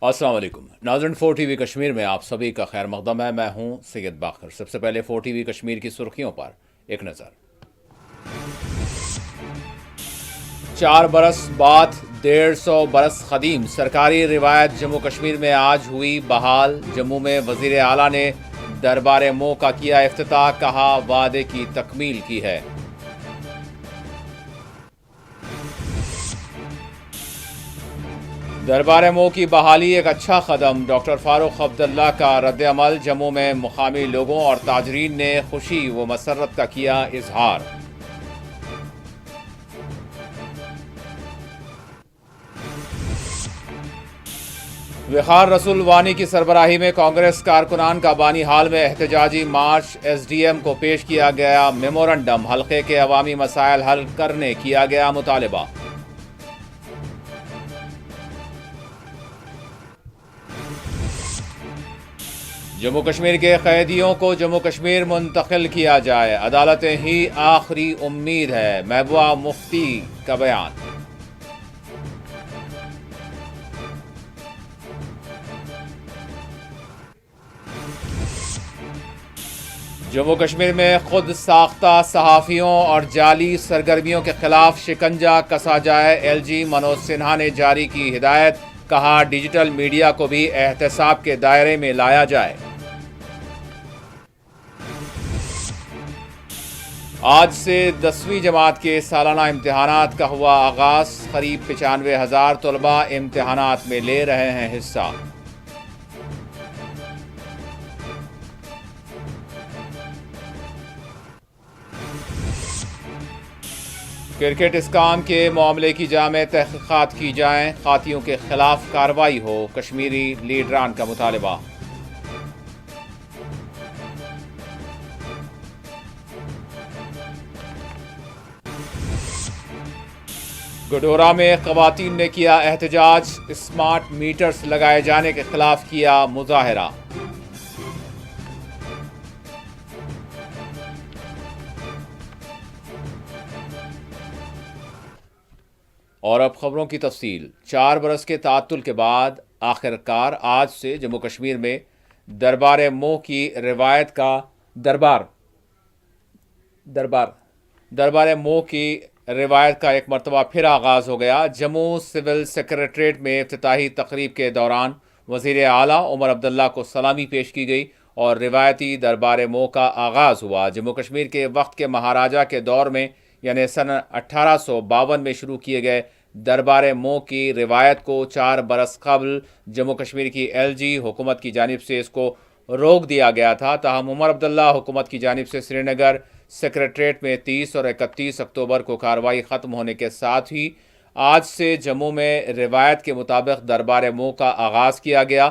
अस्सलाम वालेकुम नाज़रीन, 4 TV कश्मीर में आप सभी का खैर मकदम है। मैं हूं सैयद बाखर। सबसे पहले 4 TV कश्मीर की सुर्खियों पर एक नज़र। 4 बरस बाद 150 बरस कदीम सरकारी रिवायत जम्मू कश्मीर में आज हुई बहाल। जम्मू में वज़ीर आला ने दरबार मो का किया इफ्तिताह, कहा वादे की तकमील की है। दरबार मो की बहाली एक अच्छा कदम, डॉक्टर फारूक अब्दुल्ला का रद्द-ए-अमल। जम्मू में मुकामी लोगों और ताजरीन ने खुशी व मसरत का किया इजहार। विखार रसूल वानी की सरबराही में कांग्रेस कारकुनान का बानी हाल में एहतजाजी मार्च। एसडीएम को पेश किया गया मेमोरेंडम, हल्के के अवामी मसाइल हल करने किया गया मुतालबा। जम्मू कश्मीर के कैदियों को जम्मू कश्मीर मुंतकिल किया जाए, अदालतें ही आखिरी उम्मीद है, महबूबा मुफ्ती का बयान। जम्मू कश्मीर में खुद साख्ता सहाफ़ियों और जाली सरगर्मियों के खिलाफ शिकंजा कसा जाए, एलजी मनोज सिन्हा ने जारी की हिदायत। कहा डिजिटल मीडिया को भी एहतसाब के दायरे में लाया जाए। आज से 10वीं जमात के सालाना इम्तिहानात का हुआ आगाज। करीब 95,000 तलबा इम्तिहानात में ले रहे हैं हिस्सा। क्रिकेट इस्काम के मामले की जामे तहकीकात की जाएं, खातियों के खिलाफ कार्रवाई हो, कश्मीरी लीडरान का मुतालबा। गडोरा में खवातीन ने किया एहतजाज, स्मार्ट मीटर्स लगाए जाने के खिलाफ किया मुजाहरा। और अब खबरों की तफसील। 4 बरस के तातुल के बाद आखिरकार आज से जम्मू कश्मीर में दरबार मो की रिवायत का दरबार दरबार दरबार मो की रिवायत का एक मरतबा फिर आगाज हो गया। जम्मू सिविल सेक्रेटरीट में इफ्तिताही तकरीब के दौरान वज़ीर आला उमर अब्दुल्ला को सलामी पेश की गई और रिवायती दरबार मो का आगाज हुआ। जम्मू कश्मीर के वक्त के महाराजा के दौर में यानी सन 1852 में शुरू किए गए दरबार मो की रिवायत को 4 बरस कबल जम्मू कश्मीर की एलजी हुकूमत की जानिब से इसको रोक दिया गया था। ताहम उमर अब्दुल्ला हुकूमत की जानिब से श्रीनगर सेक्रेटरीट में 30 और 31 अक्टूबर को कार्रवाई ख़त्म होने के साथ ही आज से जम्मू में रिवायत के मुताबिक दरबार मो का आगाज़ किया गया।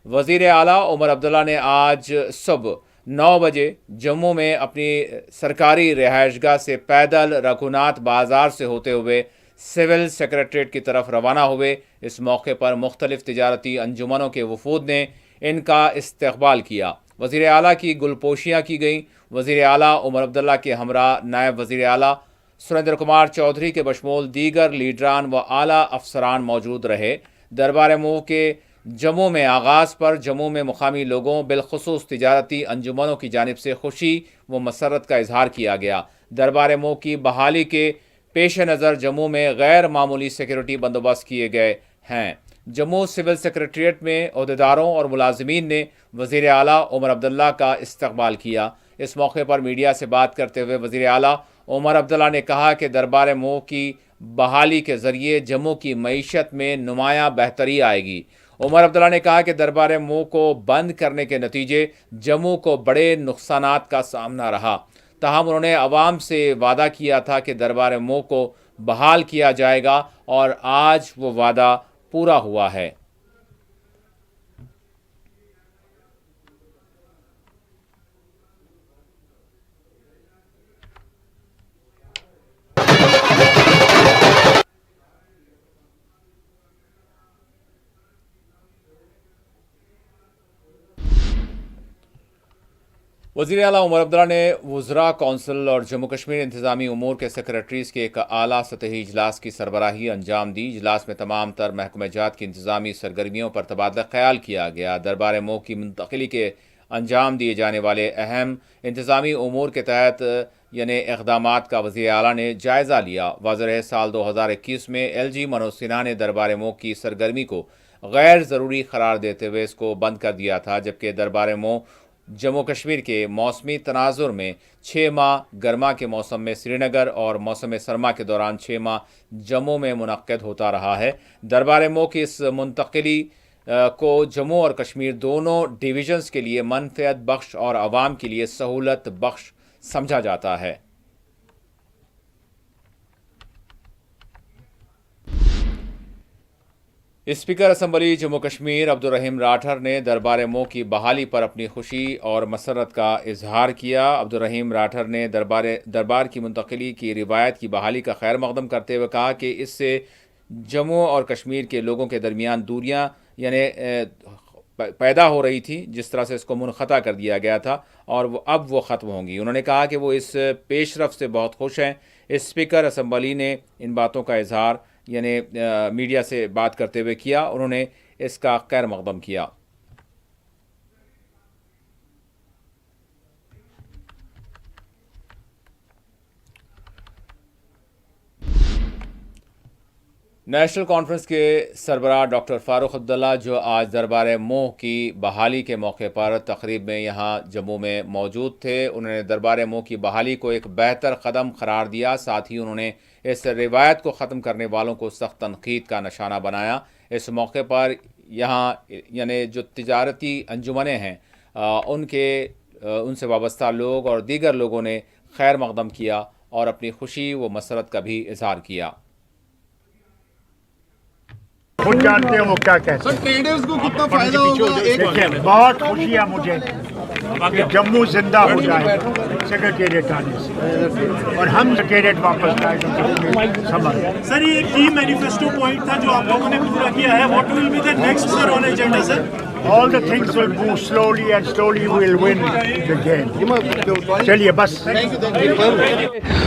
वज़ीर आला उमर अब्दुल्ला ने आज सुबह 9 बजे जम्मू में अपनी सरकारी रिहाइशगाह से पैदल रघुनाथ बाज़ार से होते हुए सिविल सेक्रेटरीट की तरफ रवाना हुए। इस मौके पर मुख्तलिफ तिजारती अंजुमनों के वफूद ने इनका इस्तकबाल किया। वज़ीर आला की गुलपोशियाँ की गईं। वज़ीर आला उमर अब्दुल्ला के हमरा नायब वज़ीर आला सुरेंद्र कुमार चौधरी के बशमूल दीगर लीडरान व आला अफसरान मौजूद रहे। दरबार मो के जम्मू में आगाज़ पर जम्मू में मुकामी लोगों बिलखुसूस तिजारती अंजुमनों की जानिब से खुशी व मसरत का इजहार किया गया। दरबार मो की बहाली के पेश नज़र जम्मू में गैर मामूली सिक्योरिटी बंदोबस्त किए गए हैं। जम्मू सिविल सेक्रेटरीट में अहदेदारों और मुलाजमीन ने वज़ीर आला उमर अब्दुल्ला का इस्तकबाल किया। इस मौके पर मीडिया से बात करते हुए वज़ीर आला उमर अब्दुल्ला ने कहा कि दरबार मो की बहाली के ज़रिए जम्मू की मईशत में नुमायाँ बेहतरी आएगी। उमर अब्दुल्ला ने कहा कि दरबार मो को बंद करने के नतीजे जम्मू को बड़े नुकसानात का सामना रहा। ताहम उन्होंने अवाम से वादा किया था कि दरबार मो को बहाल किया जाएगा और आज वो वादा पूरा हुआ है। वज़ीर आला उमर अब्दुल्ला ने वज़रा कौंसिल और जम्मू कश्मीर इंतज़ामी उमूर के सेक्रेटरीज़ के एक आला सतही इजलास की सरबराही अंजाम दी। इजलास में तमाम तर महकमा जात की इंतज़ामी सरगर्मियों पर तबादला ख्याल किया गया। दरबार मोह की मुंतकिली के अंजाम दिए जाने वाले अहम इंतज़ामी उमूर के तहत यानी इक़दामात का वज़ीर आला ने जायज़ा लिया। वाज़ेह है साल 2021 में LG मनोज सिन्हा ने दरबार मोह की सरगर्मी को गैर ज़रूरी करार देते हुए इसको बंद कर दिया था, जबकि दरबार मोह जम्मू कश्मीर के मौसमी तनाजुर में 6 माह गर्मा के मौसम में श्रीनगर और मौसम सरमा के दौरान 6 माह जम्मू में मुनक्किद होता रहा है। दरबार मोह की इस मुंतकिली को जम्मू और कश्मीर दोनों डिवीजन्स के लिए मनफियत बख्श और आवाम के लिए सहूलत बख्श समझा जाता है। स्पीकर असम्बली जम्मू कश्मीर अब्दुल रहीम राठर ने दरबार मोह की बहाली पर अपनी खुशी और मसरत का इजहार किया। अब्दुल रहीम राठर ने दरबार की मुंतकिली की रिवायत की बहाली का खैर मकदम करते हुए कहा कि इससे जम्मू और कश्मीर के लोगों के दरमियान दूरियां यानी पैदा हो रही थी, जिस तरह से इसको मुनक़ता कर दिया गया था और अब वो ख़त्म होंगी। उन्होंने कहा कि वो इस पेशरफ से बहुत खुश हैं। स्पीकर असम्बली ने इन बातों का इजहार यानी मीडिया से बात करते हुए किया। उन्होंने इसका खैर मकदम किया। नेशनल कॉन्फ्रेंस के सरबराह डॉक्टर फारूक अब्दुल्ला, जो आज दरबार मोह की बहाली के मौके पर तकरीब में यहाँ जम्मू में मौजूद थे, उन्होंने दरबार मोह की बहाली को एक बेहतर कदम करार दिया। साथ ही उन्होंने इस रिवायत को ख़त्म करने वालों को सख्त तनकीद का निशाना बनाया। इस मौके पर यहाँ यानी जो तिजारती अंजुमनें हैं उनसे वाबस्ता लोग और दीगर लोगों ने खैर मकदम किया और अपनी खुशी व मसरत का भी इजहार किया। खुद जानते हैं वो क्या कहते हैं। ट्रेडर्स को कितना फायदा होगा? देखिए, बहुत खुशी है मुझे कि जम्मू जिंदा हो जाए सेक्रेटेरिएट आने से और हम सेक्रेटेरिएट वापस लाए समझ। सर, ये की मैनिफेस्टो पॉइंट था जो आप लोगों ने पूरा किया है। What will be the next sir on agenda sir? All the things will move slowly and slowly we will win the game. चलिए बस।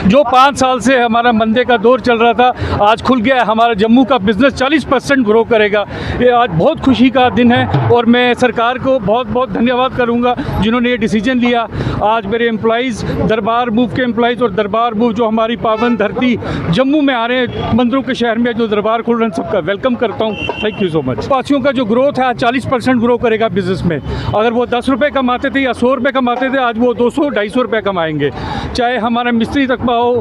जो 5 साल से हमारा मंदे का दौर चल रहा था, आज खुल गया है। हमारा जम्मू का बिजनेस 40% ग्रो करेगा। ये आज बहुत खुशी का दिन है और मैं सरकार को बहुत बहुत धन्यवाद करूंगा जिन्होंने ये डिसीजन लिया। आज मेरे एम्प्लॉइज़, दरबार मूव के एम्प्लॉइज़ और दरबार मूव जो हमारी पावन धरती जम्मू में आ रहे हैं, मंदिरों के शहर में जो दरबार खुल रहे हैं, सबका वेलकम करता हूँ। Thank you so much. वासियों का जो ग्रोथ है आज 40% ग्रो करेगा बिजनेस में। अगर वो 10 रुपये कमाते थे या 100 रुपये कमाते थे, आज वो 200-250 रुपये कमाएंगे। चाहे हमारा मिस्त्री तकबा हो,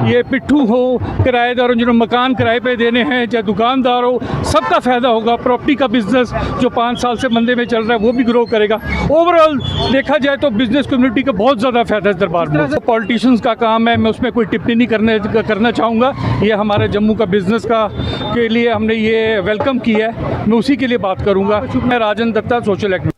ये पिट्ठू हो, किराएदार जिन्होंने मकान किराए पे देने हैं, चाहे दुकानदार हो, सबका फ़ायदा होगा। प्रॉपर्टी का बिजनेस जो 5 साल से मंदे में चल रहा है वो भी ग्रो करेगा। ओवरऑल देखा जाए तो बिजनेस कम्युनिटी का बहुत ज़्यादा फ़ायदा है दरबार में। पॉलिटिशियंस का काम है, मैं उसमें कोई टिप्पणी नहीं करना चाहूँगा। ये हमारे जम्मू का बिजनेस के लिए हमने ये वेलकम किया है, मैं उसी के लिए बात करूँगा। मैं Rajan Datta, social activist.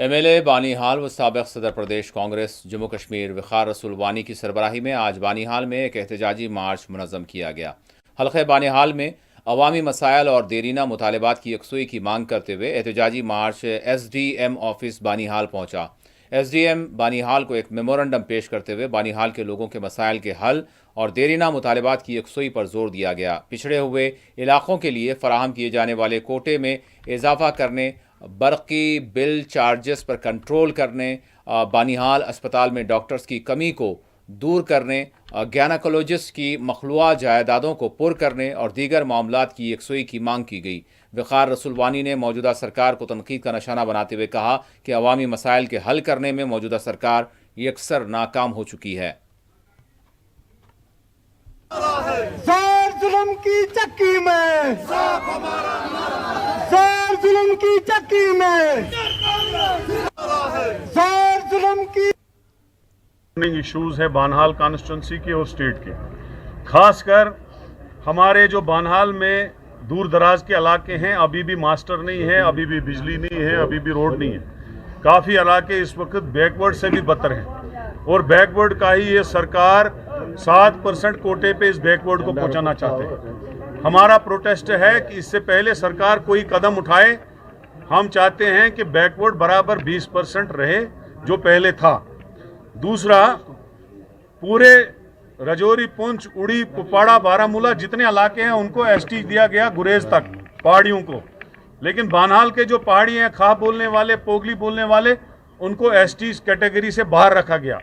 MLA Banihal व साबिक़ सदर प्रदेश कांग्रेस जम्मू कश्मीर वक़ार रसूल वानी की सरबराही में आज बानीहाल में एक एहतजाजी मार्च मुनज़्ज़म किया गया। हल्क़े बानीहाल में अवामी मसाइल और देरीना मुतालबात की यकसुई की मांग करते हुए एहतजाजी मार्च SDM ऑफिस बानीहाल पहुँचा। SDM बानीहाल को एक मेमोरेंडम पेश करते हुए बानीहाल के लोगों के मसाइल के हल और देरीना मुतालबात की यकसुई पर जोर दिया गया। पिछड़े हुए इलाक़ों के लिए फ़राहम किए जाने वाले कोटे में इजाफ़ा करने, बरक़ी बिल चार्जेस पर कंट्रोल करने, बानीहाल अस्पताल में डॉक्टर्स की कमी को दूर करने, गैनाकोलॉजिस्ट की मखलूआ जायदादों को पुर करने और दीगर मामलात की यकसुई की मांग की गई। वक़ार रसूल वानी ने मौजूदा सरकार को तनकीद का निशाना बनाते हुए कहा कि अवामी मसाइल के हल करने में मौजूदा सरकार यकसर नाकाम हो चुकी है। जुल्म की चक्की में, जुल्म की चक्की में, जुल्म की इश्यूज है बानहाल कॉन्स्टिट्यूंसी के और स्टेट के। खासकर हमारे जो बानहाल में दूर दराज के इलाके हैं, अभी भी मास्टर नहीं है, अभी भी बिजली नहीं है, अभी भी रोड नहीं है। काफ़ी इलाके इस वक्त बैकवर्ड से भी बदतर हैं और बैकवर्ड का ही ये सरकार 7% कोटे पे इस बैकवर्ड को पहुंचाना चाहते हैं। हमारा प्रोटेस्ट है कि इससे पहले सरकार कोई कदम उठाए। हम चाहते हैं कि बैकवर्ड बराबर 20% रहे जो पहले था। दूसरा, पूरे रजौरी, पुंछ, उड़ी, कुपवाड़ा, बारामूला जितने इलाके हैं उनको एसटी दिया गया गुरेज तक, पहाड़ियों को। लेकिन बानहाल के जो पहाड़ी हैं, खा बोलने वाले, पोगली बोलने वाले, उनको एसटी कैटेगरी से बाहर रखा गया।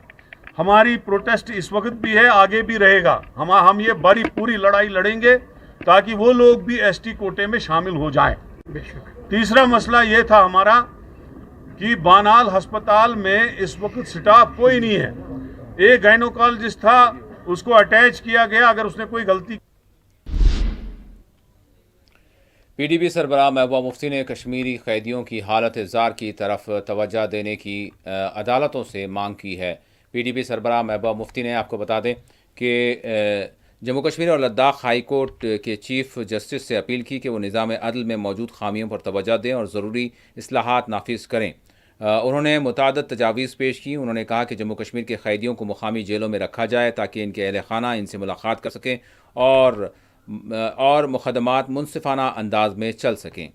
हमारी प्रोटेस्ट इस वक्त भी है, आगे भी रहेगा। हम ये बड़ी पूरी लड़ाई लड़ेंगे ताकि वो लोग भी एसटी कोटे में शामिल हो जाएं। तीसरा मसला ये था हमारा कि बानाल अस्पताल में इस वक्त स्टाफ कोई नहीं है। एक गायनोकोलॉजिस्ट था, उसको अटैच किया गया। अगर उसने कोई गलती पीडीपी सरबराह महबूबा मुफ्ती ने कश्मीरी कैदियों की हालत ज़ार की तरफ तवज्जो देने की अदालतों से मांग की है। पीडीपी सरबराह महबूबा मुफ्ती ने, आपको बता दें कि जम्मू कश्मीर और लद्दाख हाई कोर्ट के चीफ जस्टिस से अपील की कि वो निज़ाम अदल में मौजूद खामियों पर तवज्जो दें और ज़रूरी इस्लाहात नाफिज करें। उन्होंने मुतादद तजावीज़ पेश की। उन्होंने कहा कि जम्मू कश्मीर के कैदियों को मुकामी जेलों में रखा जाए ताकि इनके अहल खाना इनसे मुलाकात कर सकें और मुकदमात मुनसिफाना अंदाज में चल सकें।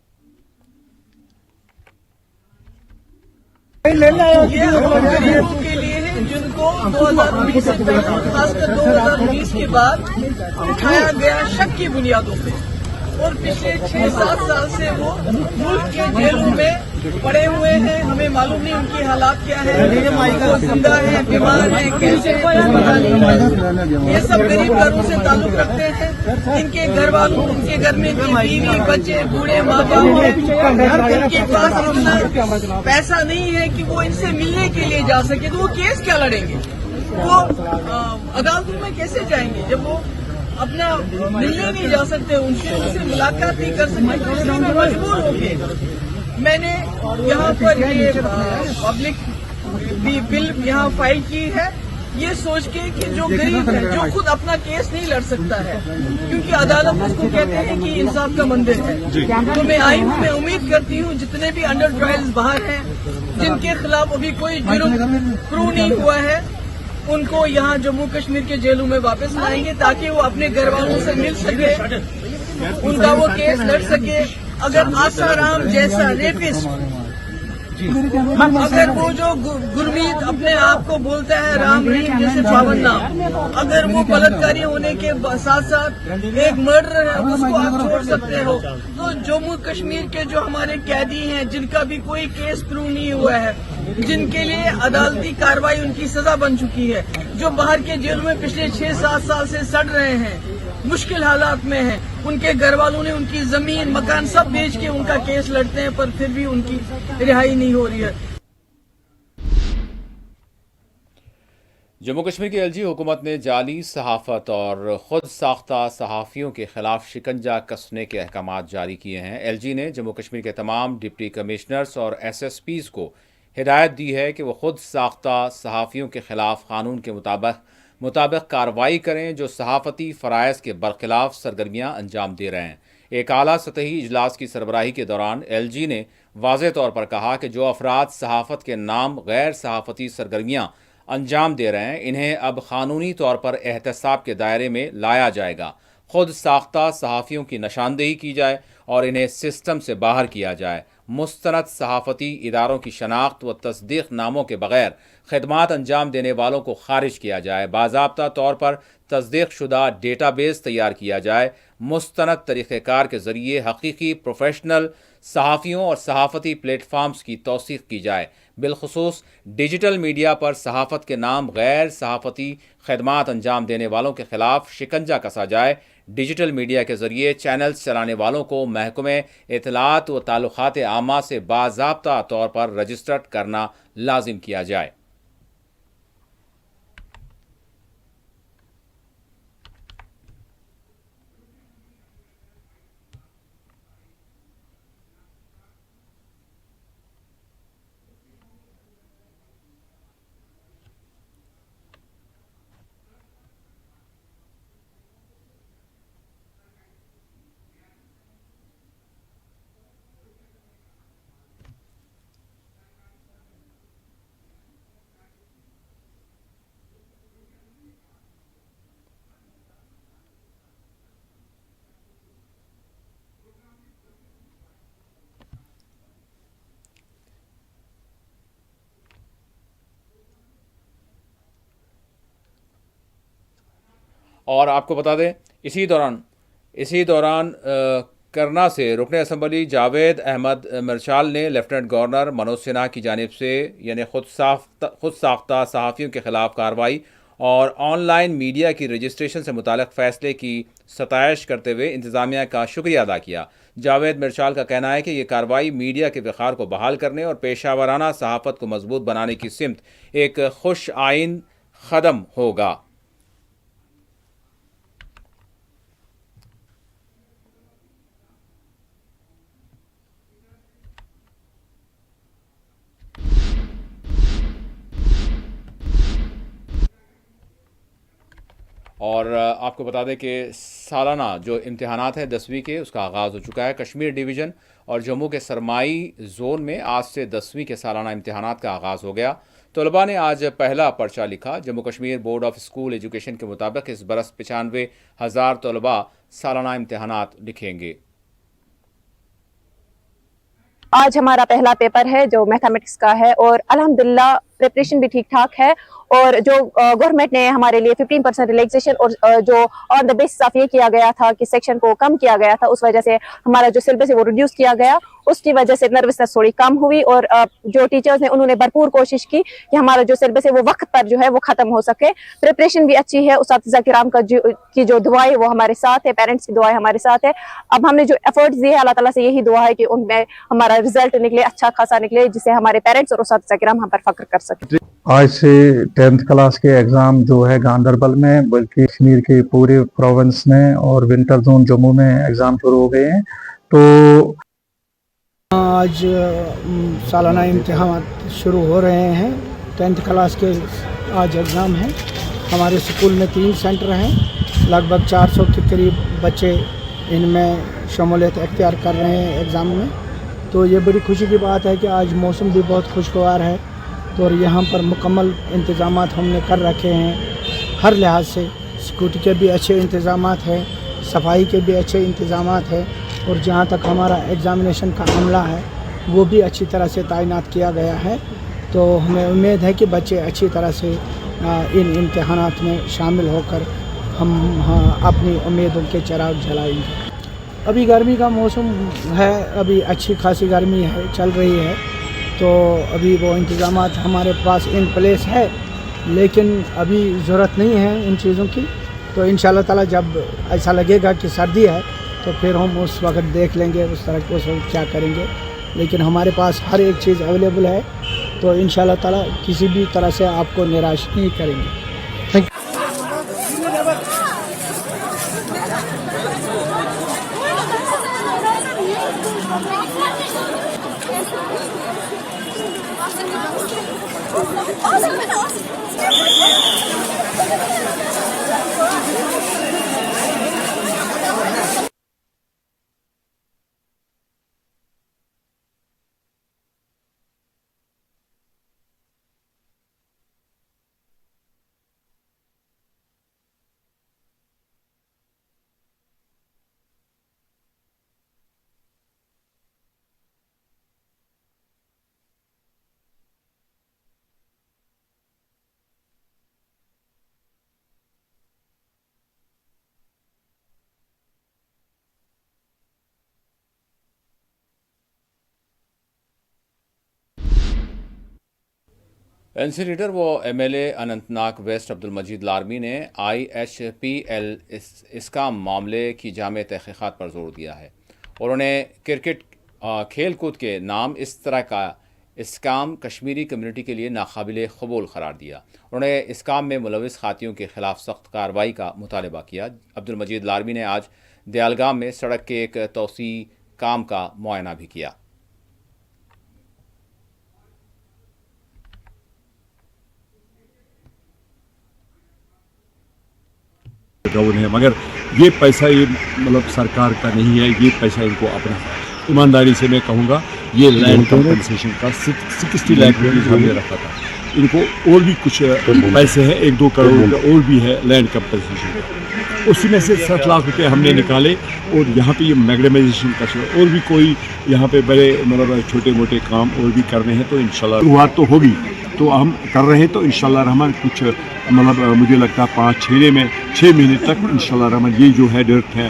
ये गरीबों के लिए है जिनको 2020 से पहले, खासकर 2020 के बाद उठाया गया शक की बुनियादों पे, और पिछले 6-7 साल से वो मुल्क के जेलों में पड़े हुए हैं। हमें मालूम नहीं उनकी हालात क्या है, वो जिंदा है, बीमार है, कैसे है, पता नहीं है। ये सब गरीब घरों से ताल्लुक रखते हैं। इनके घर वालों, इनके घर में बीवी, बच्चे, बूढ़े माँ बाप हैं। इनके पास इतना पैसा नहीं है कि वो इनसे मिलने के लिए जा सके, तो वो केस क्या लड़ेंगे? वो अदालतों में कैसे जाएंगे जब वो अपना मिलने नहीं जा सकते, उनसे मुलाकात नहीं कर सकते, तो इसलिए मैं मजबूर हो गए। मैंने यहाँ पर ये पब्लिक बिल यहाँ फाइल की है, ये सोच के कि जो गरीब है, जो खुद अपना केस नहीं लड़ सकता है, क्योंकि अदालत उसको कहते हैं कि इंसाफ का मंदिर है। तो मैं आई हूँ, मैं उम्मीद करती हूँ जितने भी अंडर ट्रायल्स बाहर हैं, जिनके खिलाफ अभी कोई जुर्म प्रूव नहीं हुआ है, उनको यहाँ जम्मू कश्मीर के जेलों में वापस लाएंगे ताकि वो अपने घर वालों से मिल सके, उनका वो केस लड़ सके। अगर आसाराम जैसा रेपिस्ट, अगर वो जो गुरमीत अपने आप को बोलता है राम रहीम जैसे पावन नाम, अगर वो बलात्कारी होने के साथ साथ एक मर्डर है, उसको आप छोड़ सकते हो, तो जम्मू कश्मीर के जो हमारे कैदी हैं, जिनका भी कोई केस प्रूव नहीं हुआ है, जिनके लिए अदालती कार्रवाई उनकी सजा बन चुकी है, जो बाहर के जेलों में पिछले 6-7 साल से सड़ रहे हैं, मुश्किल हालात में हैं, उनके घर वालों ने उनकी जमीन मकान सब बेच के उनका केस लड़ते हैं, पर फिर भी उनकी रिहाई नहीं हो रही है। जम्मू कश्मीर की एलजी हुकूमत ने जाली सहाफत और खुद साख्ता सहाफ़ियों के खिलाफ शिकंजा कसने के अहकाम जारी किए हैं। एलजी ने जम्मू कश्मीर के तमाम डिप्टी कमिश्नर्स और एसएसपीज़ को हिदायत दी है कि वो खुद साख्ता सहाफ़ियों के खिलाफ कानून के मुताबिक कार्रवाई करें जो सहाफ़ती फ़राइज़ के बरखिलाफ सरगर्मियाँ अंजाम दे रहे हैं। एक आला सतही इजलास की सरबराही के दौरान एलजी ने वाज़ेह तौर पर कहा कि जो अफराद सहाफ़त के नाम गैर सहाफ़ती सरगर्मियाँ अंजाम दे रहे हैं, इन्हें अब कानूनी तौर पर एहतसाब के दायरे में लाया जाएगा। खुद साख्ता सहाफ़ियों की निशानदेही की जाए और इन्हें सिस्टम से बाहर किया जाए। मुस्तनद सहाफ़ती इदारों की शनाख्त व तस्दीक नामों के बगैर खदमात अंजाम देने वालों को खारिज किया जाए। बाज़ाब्ता तौर पर तस्दीक शुदा डेटाबेस तैयार किया जाए। मुस्तनद तरीक़ेकार के ज़रिए हकीकी प्रोफेशनल सहाफ़ियों और सहाफ़ती प्लेटफार्म्स की तौसीक़ की जाए। बिलखुसूस डिजिटल मीडिया पर सहाफ़त के नाम गैर सहाफ़ती खदमात अंजाम देने वालों के खिलाफ शिकंजा कसा जाए। डिजिटल मीडिया के ज़रिए चैनल्स चलाने वालों को महकमे इत्तलात व ताल्लुक़ात आमा से बाज़ाब्ता तौर पर रजिस्टर्ड करना लाजिम किया जाए। اور آپ کو بتا دیں اسی دوران کرنا سے رکن اسمبلی جاوید احمد مرچال نے لیفٹننٹ گورنر منوج سنہا کی جانب سے یعنی خود ساختہ صحافیوں کے خلاف کارروائی اور آن لائن میڈیا کی رجسٹریشن سے متعلق فیصلے کی ستائش کرتے ہوئے انتظامیہ کا شکریہ ادا کیا۔ جاوید مرچال کا کہنا ہے کہ یہ کارروائی میڈیا کے وقار کو بحال کرنے اور پیشہ ورانہ صحافت کو مضبوط بنانے کی سمت ایک خوش آئند قدم ہوگا۔ اور آپ کو بتا دیں کہ سالانہ جو امتحانات ہیں 10ویں کے اس کا آغاز ہو چکا ہے۔ کشمیر ڈویژن اور جموں کے سرمائی زون میں آج سے 10ویں کے سالانہ امتحانات کا آغاز ہو گیا۔ طلباء نے آج پہلا پرچہ لکھا۔ Jammu Kashmir board of school education کے مطابق اس برس 95,000 طلباء سالانہ امتحانات لکھیں گے۔ آج ہمارا پہلا پیپر ہے جو میتھمیٹکس کا ہے اور الحمدللہ پریپریشن بھی ٹھیک ٹھاک ہے، اور جو گورنمنٹ نے ہمارے لیے 15% ریلیکسیشن اور جو آن دا بیسس آف یہ کیا گیا تھا کہ سیکشن کو کم کیا گیا تھا، اس وجہ سے ہمارا جو سلیبس ہے وہ ریڈیوس کیا گیا، اس کی وجہ سے نروسنس تھوڑی کم ہوئی، اور جو ٹیچرز نے انہوں نے بھرپور کوشش کی کہ ہمارا جو سلیبس ہے وہ وقت پر جو ہے وہ ختم ہو سکے۔ پریپریشن بھی اچھی ہے، اساتذہ کرام کی جو دعائیں وہ ہمارے ساتھ ہے، پیرنٹس کی دعائیں ہمارے ساتھ ہے۔ اب ہم نے جو ایفرٹس دیے اللہ تعالیٰ سے یہی دعا ہے کہ ان میں ہمارا رزلٹ نکلے اچھا خاصا نکلے، جسے ہمارے پیرنٹس اور اساتذہ کرام ہم پر فخر کر سکیں۔ آج سے 10th کلاس کے ایگزام جو ہے گاندربل میں بلکہ کشمیر کے پورے پروونس میں اور ونٹر زون جموں میں ایگزام شروع ہو گئے ہیں۔ تو آج سالانہ امتحانات شروع ہو رہے ہیں۔ 10th کلاس کے آج ایگزام ہیں۔ ہمارے اسکول میں 3 سینٹر ہیں، لگ بھگ 400 کے قریب بچے ان میں شمولیت اختیار کر رہے ہیں ایگزام میں۔ تو یہ بڑی خوشی کی بات ہے کہ آج موسم بھی بہت خوشگوار ہے، تو یہاں پر مکمل انتظامات ہم نے کر رکھے ہیں ہر لحاظ سے۔ سیکورٹی کے بھی اچھے انتظامات ہیں، صفائی کے بھی اچھے انتظامات ہیں، اور جہاں تک ہمارا ایگزامینیشن کا عملہ ہے وہ بھی اچھی طرح سے تعینات کیا گیا ہے۔ تو ہمیں امید ہے کہ بچے اچھی طرح سے ان امتحانات میں شامل ہو کر ہم اپنی امیدوں کے چراغ جلائیں گے۔ ابھی گرمی کا موسم ہے، ابھی اچھی خاصی گرمی ہے چل رہی ہے، تو ابھی وہ انتظامات ہمارے پاس ان پلیس ہے، لیکن ابھی ضرورت نہیں ہے ان چیزوں کی۔ تو انشاءاللہ تعالیٰ جب ایسا لگے گا کہ سردی ہے تو پھر ہم اس وقت دیکھ لیں گے اس طرح اس وقت کیا کریں گے، لیکن ہمارے پاس ہر ایک چیز اویلیبل ہے، تو انشاءاللہ تعالیٰ کسی بھی طرح سے آپ کو نراش نہیں کریں گے۔ این سی لیڈر و M L A Anantnag west Abdul Majeed Larmi نے IHPL اسکام معاملے کی جامع تحقیقات پر زور دیا ہے، اور انہوں نے کرکٹ کھیل کود کے نام اس طرح کا اسکام کشمیری کمیونٹی کے لیے ناقابل قبول قرار دیا۔ انہوں نے اسکام میں ملوث خاتیوں کے خلاف سخت کارروائی کا مطالبہ کیا۔ عبدالمجید لارمی نے آج دیالگام میں سڑک کے ایک توسیع کام کا معائنہ بھی کیا۔ ہے، مگر یہ پیسہ یہ مطلب سرکار کا نہیں ہے، یہ پیسہ ان کو اپنا ایمانداری سے میں کہوں گا یہ لینڈ کمپنسیشن کا 60 لاکھ روپیز ہم نے رکھا تھا۔ ان کو اور بھی کچھ پیسے ہیں، 1-2 کروڑ کا اور بھی ہے لینڈ کمپنسیشن کا، اسی میں سے 60 لاکھ روپے ہم نے نکالے، اور یہاں پہ یہ میگڈمائزیشن کا اور بھی کوئی یہاں پہ بڑے مطلب چھوٹے موٹے کام اور بھی کرنے ہیں، تو انشاءاللہ شروعات تو ہوگی۔ तो हम कर रहे हैं। तो इंशाल्लाह रहमान कुछ मतलब मुझे लगता है 6 महीने तक इंशाल्लाह रहमान ये जो है डर्ट है,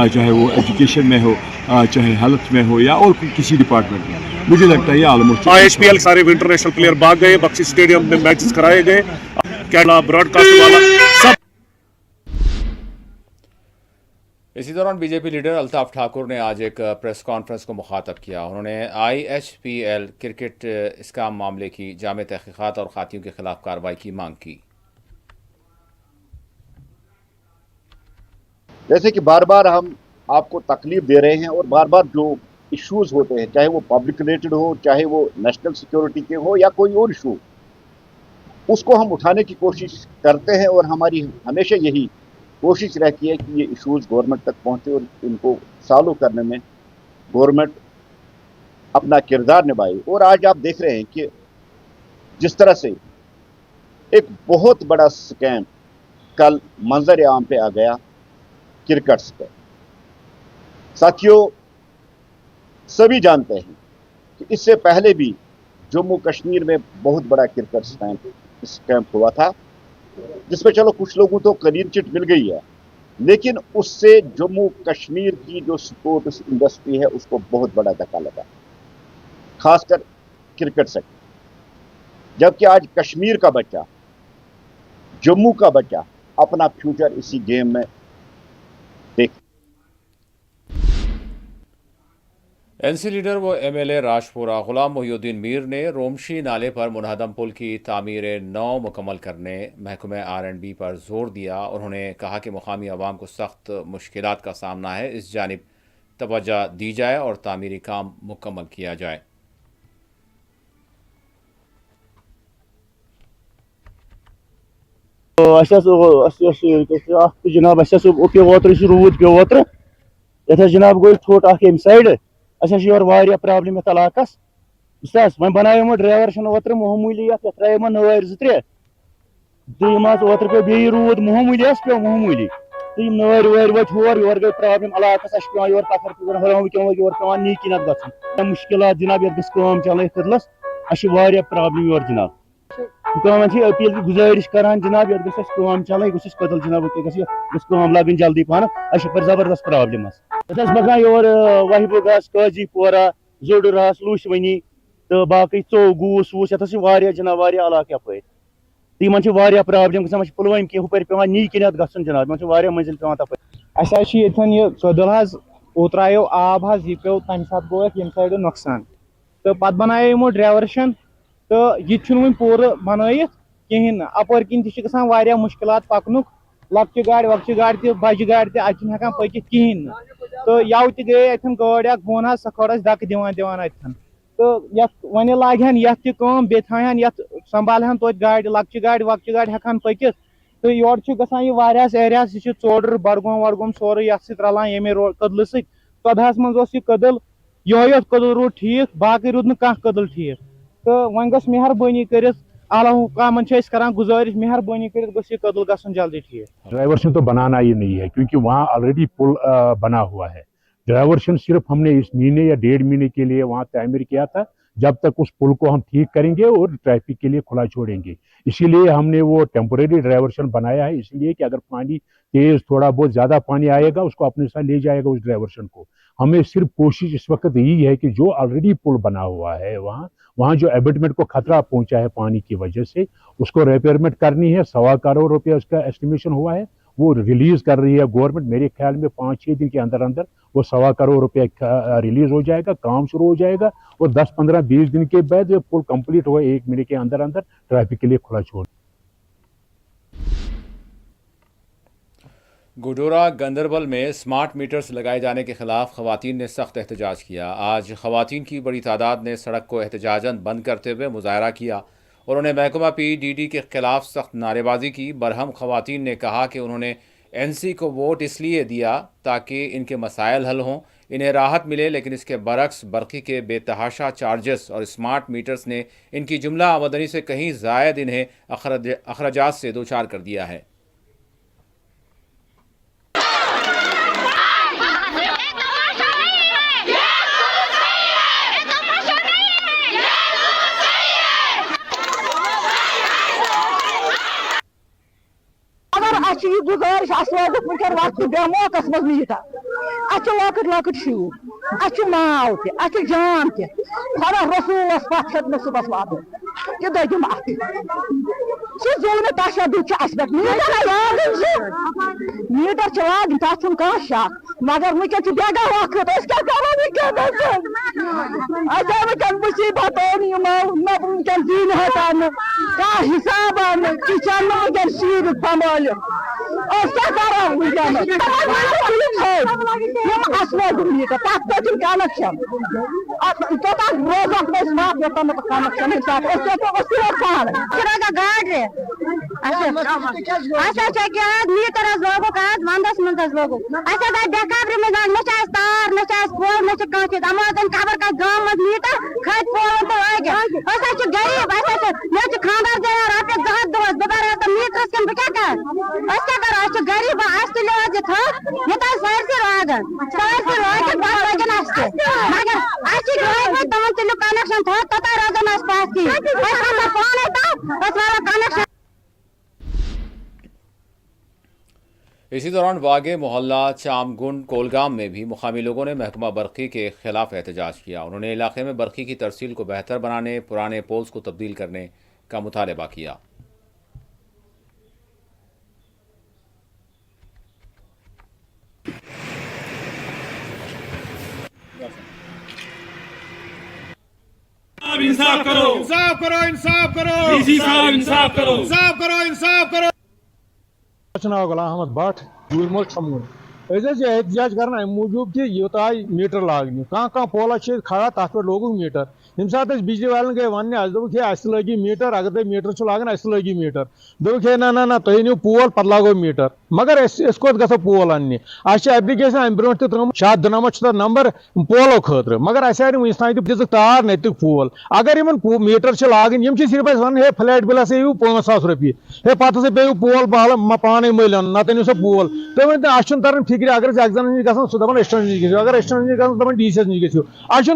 चाहे वो एजुकेशन में हो, चाहे हेल्थ में हो या और किसी डिपार्टमेंट में, मुझे लगता है ये ऑलमोस्ट IHPL सारे इंटरनेशनल प्लेयर भाग गए, बख्शी स्टेडियम में मैचेस कराए गए, केरला ब्रॉडकास्ट वाला सब। इसी दौरान बीजेपी लीडर अल्ताफ ठाकुर ने आज एक प्रेस कॉन्फ्रेंस को मुखातब किया। उन्होंने IHPL क्रिकेट स्कैम मामले की जामे तहकीकात और खातियों के खिलाफ कार्रवाई की मांग की। जैसे कि बार बार हम आपको तकलीफ दे रहे हैं और बार बार जो इश्यूज होते हैं, चाहे वो पब्लिक रिलेटेड हो, चाहे वो नेशनल सिक्योरिटी के हो या कोई और इशू, उसको हम उठाने की कोशिश करते हैं और हमारी हमेशा यही कोशिश रहती है कि ये इश्यूज गवर्नमेंट तक पहुंचे और इनको सॉल्व करने में गवर्नमेंट अपना किरदार निभाए। और आज आप देख रहे हैं कि जिस तरह से एक बहुत बड़ा स्कैम कल मंजर आम पे आ गया क्रिकेट्स पे। साथियों, सभी जानते हैं कि इससे पहले भी जम्मू कश्मीर में बहुत बड़ा क्रिकेट स्कैम हुआ था, जिसमें चलो कुछ लोगों तो क्लीन चिट मिल गई है, लेकिन उससे जम्मू कश्मीर की जो स्पोर्ट्स इंडस्ट्री है उसको बहुत बड़ा धक्का लगा, खासकर क्रिकेट सेक्टर। जबकि आज कश्मीर का बच्चा, जम्मू का बच्चा अपना फ्यूचर इसी गेम में देख। NC लीडर व MLA राजपुरा गुलाम मोहिउद्दीन मीर ने रोमशी नाले पर मुनहदम पुल की तामीर नौ मुकम्मल करने महकमे R&B पर जोर दिया। उन्होंने कहा कि मुकामी अवाम को सख्त मुश्किलात का सामना है, इस जानिब तवज्जो दी जाए और तामीरी काम मुकम्मल किया जाए। जनाब पे रूद पे ओतर ये जनाब गो थोट अम साइड अर प्रॉब्लम ये इलाकस वो बनाव ड्राइवर ओतर मामूली त्रे नर 2-3 ओतर पे बे रूद मामूली पे मामूली तो नर वर वो योर गई प्रॉब्लम इलाकस योर पत्थर योर नीकी नत ग मुश्किल जनाब ये चल कदलस प्रॉब्लम योर जनाब अपील की गुजारिश करान जनाब ये चल कदल जनाब लगन जल्दी पहन पर जबरदस्त प्रॉब्लम बकान योर वहीबुगस काजी पोरा जोडुरस लूशवनी तो बाकी चो गूस वूस ये जनाब इलाक यप तो प्रॉब्लम ग पुलवाम कि हुपर पे नीक नत गन जनाब मंजिल पे तप ये सदल ओतर आयो आब यह पे तम सात गो ये साइड नुकसान तो पत बनायो यमो ड्राइवर्शन तो यह पूर बनत कहें अपर किन ग मुश्किलात पकनुक लक्चि गाड़ वक्चि गाड़ बज गाड़ अन हेकान पकित कहें तो यव गए अन गाड़ बोन सह खड़ धक् दिवान अतन तो वन लागहन ये थाहन ये संभालहन तो गाड़ लक्चि गाड़ वक्चि गाड़ हेकान पकित तो योर गस एरिया चोडर बडगोम वडगोम सोरे ये रलान ये कदल सदहस मज कदल ये कदल रूद ठीक बाकी रूद न कदल ठीक तो वन गस मेहरबानी कर आला हुकामन करान गुजारिश मेहरबानी कर कदल गसन जल्दी ठीक। डाइवर्शन तो बनाना ही नहीं है क्योंकि वहाँ ऑलरेडी पुल बना हुआ है। डाइवर्शन सिर्फ हमने इस महीने या 1.5 महीने के लिए वहाँ तामीर किया था, जब तक उस पुल को हम ठीक करेंगे और ट्रैफिक के लिए खुला छोड़ेंगे, इसीलिए हमने वो टेम्पोरेरी डाइवर्शन बनाया है। इसलिए कि अगर पानी तेज थोड़ा बहुत ज़्यादा पानी आएगा उसको अपने साथ ले जाएगा उस डाइवर्शन को। हमें सिर्फ कोशिश इस वक्त यही है कि जो ऑलरेडी पुल बना हुआ है वहाँ जो एबेटमेंट को खतरा पहुंचा है पानी की वजह से उसको रिपेयरमेंट करनी है। 1.25 करोड़ रुपया उसका एस्टिमेशन हुआ है, वो रिलीज कर रही है गवर्नमेंट। मेरे ख्याल में 5-6 दिन के अंदर अंदर वो 1.25 करोड़ रुपया रिलीज हो जाएगा, काम शुरू हो जाएगा और 10, 15, 20 दिन के बाद पुल कंप्लीट हुआ 1 महीने के अंदर अंदर ट्रैफिक के लिए खुला छोड़। गुडोरा गंदरबल में स्मार्ट मीटर्स लगाए जाने के खिलाफ खवातीन ने सख्त एहतजाज किया। आज खवातीन की बड़ी तादाद ने सड़क को एहतजाजन बंद करते हुए मुजाहरा किया। उन्होंने महकमा PDD के खिलाफ सख्त नारेबाजी की। बरहम खवातीन ने कहा कि उन्होंने NC को वोट इसलिए दिया ताकि इनके मसाइल हल हों, इन्हें राहत मिले, लेकिन इसके बरक्स बरक़ी के बेतहाशा चार्जेस और स्मार्ट मीटर्स ने इनकी जुमला आमदनी से कहीं ज़ायद इन्हें अखराजात से दो चार कर दिया है। वह वक्त बेमौकस मज मीटर अत लकट लकट शूर अत माव अत जान खुदा रसूलस पथ हेत सुबह वात ये दम अत जुल्म तशद्दुद मीटर लागन तथ कह शक मगर वह बेगा वक्त क्या करो वह मुसीबत वह दिन हटान क्या हिसाब किचन वह शीर संभाल क्या करो मीटर तथ पे कनेक्शन तोतन रोज कनेक्शन गाड़ मीटर लोगो वंदस मज लोगो बेकाबरी मज न तार न पोल न कह अमाजन खबर कत गाँव मज मीटर खत पोल तो गरीब मे खानदार दिया रपे 2 दोस बह मीटरस कन बह क्या कर गरीब तुलो ये सारे रोगन मगर तमन तुलो कनेक्शन तोत रोजन पास की पाने कनेक्शन। इसी दौरान वागे मोहल्ला चामगुंड कोलगाम में भी मुकामी लोगों ने महकमा बरकी के खिलाफ एहतजाज किया। उन्होंने इलाके में बरकी की तरसील को बेहतर बनाने, पुराने पोल्स को तब्दील करने का मुतालबा किया। इंसाफ करो, इंसाफ करो, इंसाफ करो, इंसाफ करो, इंसाफ करो, इंसाफ करो। नाव गुलाम अहमद भट्ट गुलमर्ग छमून एहतजाज कर मूजूब कि यूत आय मीटर लागन कह पोला खड़ा तथ पे लोग मीटर यम सात बिजली वाले गई वन दोक लगी मीटर अगर तुम मीटर लागन लगी मीटर दोक ना तुम नीव पोल पे लागो मीटर मगर कोत गो पोल अन्ने एप्लिकेशन अम ब्रो त्रुम शायद दुनमत नंबर पोलो खतर मगर अस वन तान दिख तार न दिख पोल अगर इन मीटर लागन सिर्फ वन है फ्लैट बिल हसा 5,000 रुपये है पे पे पोल बहल पाने मलियन ना इन सो पोल तुम वन तरन फिक्र अगर एग्जाम नश ग दपान एस्टेंट नश गो अगर एस्टेंट नश दपान डी सी नश गो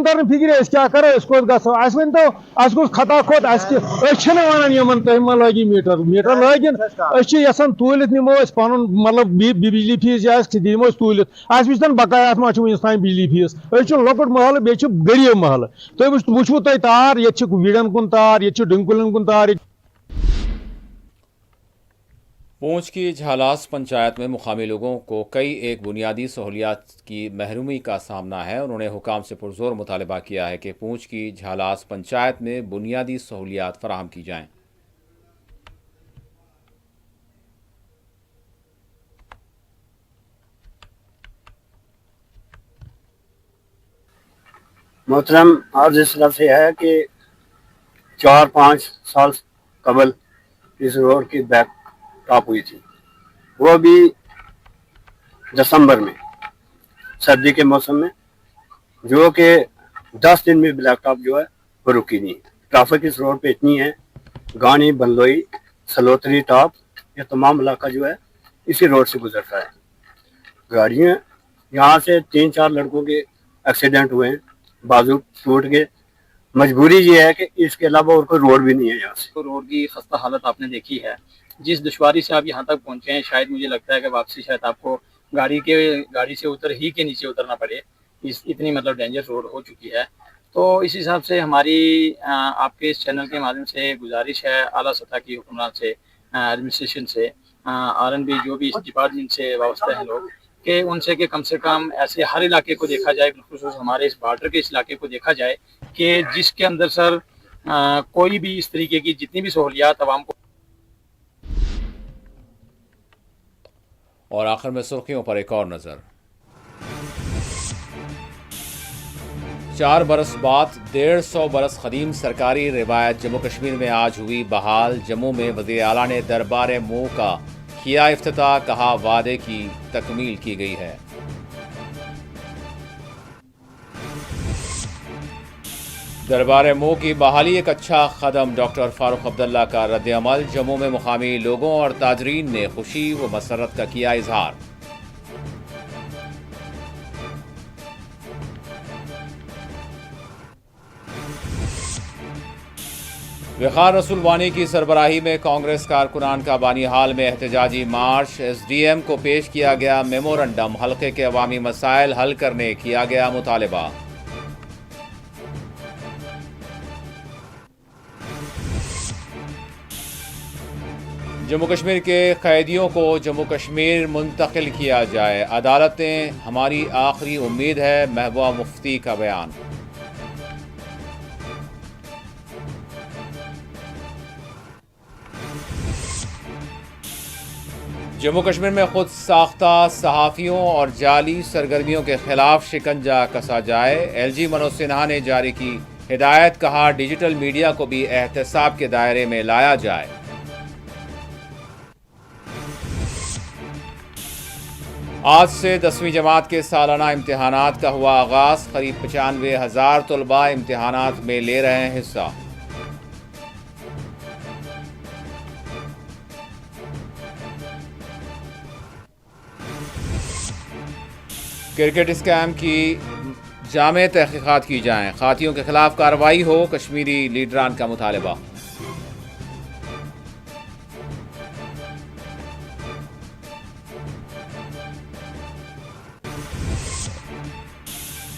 तरन फिक्र क्या करो कोत गो वन तो खता खोत वन तुम लगी मीटर मीटर लगिन यसान तूलित निमो पन मतलब बिजली फीस दिमो तूलित वुचन बकायात मा तान बिजली फीस लकुट महल बे गरीब महल तुम वुचवु तुम तार ये विड़न कुन तार ये डंकुलन कुन तार। पूंछ की झालास पंचायत में मुकामी लोगों को कई एक बुनियादी सहूलियात की महरूमी का सामना है। उन्होंने हुकाम से पुरजोर मुतालबा किया है कि पूंछ की झालास पंचायत में बुनियादी सहूलियात फराहम की जाएं। मोहतरम आज इस तरह से है कि 4-5 साल कबल इस रोड की बैक टॉप हुई थी, वो भी दिसंबर में सर्दी के मौसम में, जो कि 10 दिन में ब्लैक टॉप जो है वो रुकी नहीं। ट्रैफिक इस रोड पे इतनी है, गानी, बंदलोई, सलोतरी टॉप, ये तमाम इलाका जो है इसी रोड से गुजरता है। गाड़ियाँ यहाँ से 3-4 लड़कों के एक्सीडेंट हुए हैं, बाजू टूट गए। मजबूरी ये है कि इसके अलावा और कोई रोड भी नहीं है यहाँ से। तो रोड की खस्ता हालत आपने देखी है, जिस दुश्वारी से आप यहाँ तक पहुँचे हैं, शायद मुझे लगता है कि वापसी शायद आपको गाड़ी से उतर ही के नीचे उतरना पड़े, इतनी मतलब डेंजर रोड हो चुकी है। तो इस हिसाब से हमारी आपके इस चैनल के माध्यम से गुजारिश है आला सतह की हुक्मरान से, एडमिनिस्ट्रेशन से, RNB जो भी इस डिपार्टमेंट से वाबस्ता हैं लोग, कि उनसे कि कम से कम ऐसे हर इलाके को देखा जाए, खुसूस हमारे इस बॉर्डर के इस इलाके को देखा जाए कि जिसके अंदर सर कोई भी इस तरीके की जितनी भी सहूलियात आवाम को। और आखिर में सुर्खियों पर एक और नजर। 4 बरस बाद 150 बरस कदीम सरकारी रिवायत जम्मू कश्मीर में आज हुई बहाल। जम्मू में वज़ीर आला ने दरबार मुँह का किया इफ्तिताह, कहा वादे की तकमील की गई है। दरबार मुँह की बहाली एक अच्छा कदम, डॉक्टर फारूक अब्दुल्ला का रद्द-ए-अमल। जम्मू में मुकामी लोगों और ताजरीन ने खुशी व मसरत का किया इजहार। وقار رسول وانی کی سربراہی میں کانگریس کارکنان کا بانیحال میں احتجاجی مارچ، ایس ڈی ایم کو پیش کیا گیا میمورنڈم، حلقے کے عوامی مسائل حل کرنے کیا گیا مطالبہ۔ جموں کشمیر کے قیدیوں کو جموں کشمیر منتقل کیا جائے، عدالتیں ہماری آخری امید ہے، محبوبہ مفتی کا بیان۔ جموں کشمیر میں خود ساختہ صحافیوں اور جعلی سرگرمیوں کے خلاف شکنجہ کسا جائے، ایل جی منوج سنہا نے جاری کی ہدایت، کہا ڈیجیٹل میڈیا کو بھی احتساب کے دائرے میں لایا جائے۔ آج سے 10ویں جماعت کے سالانہ امتحانات کا ہوا آغاز، قریب 95,000 طلباء امتحانات میں لے رہے ہیں حصہ۔ کرکٹ اسکیم کی جامع تحقیقات کی جائیں، خاطیوں کے خلاف کارروائی ہو، کشمیری لیڈران کا مطالبہ۔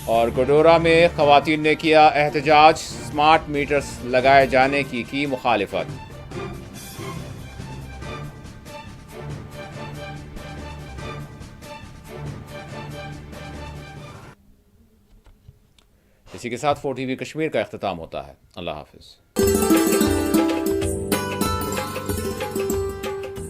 اور گڈورہ میں خواتین نے کیا احتجاج، سمارٹ میٹرز لگائے جانے کی مخالفت۔ اسی کے ساتھ 4 TV کشمیر کا اختتام ہوتا ہے۔ اللہ حافظ۔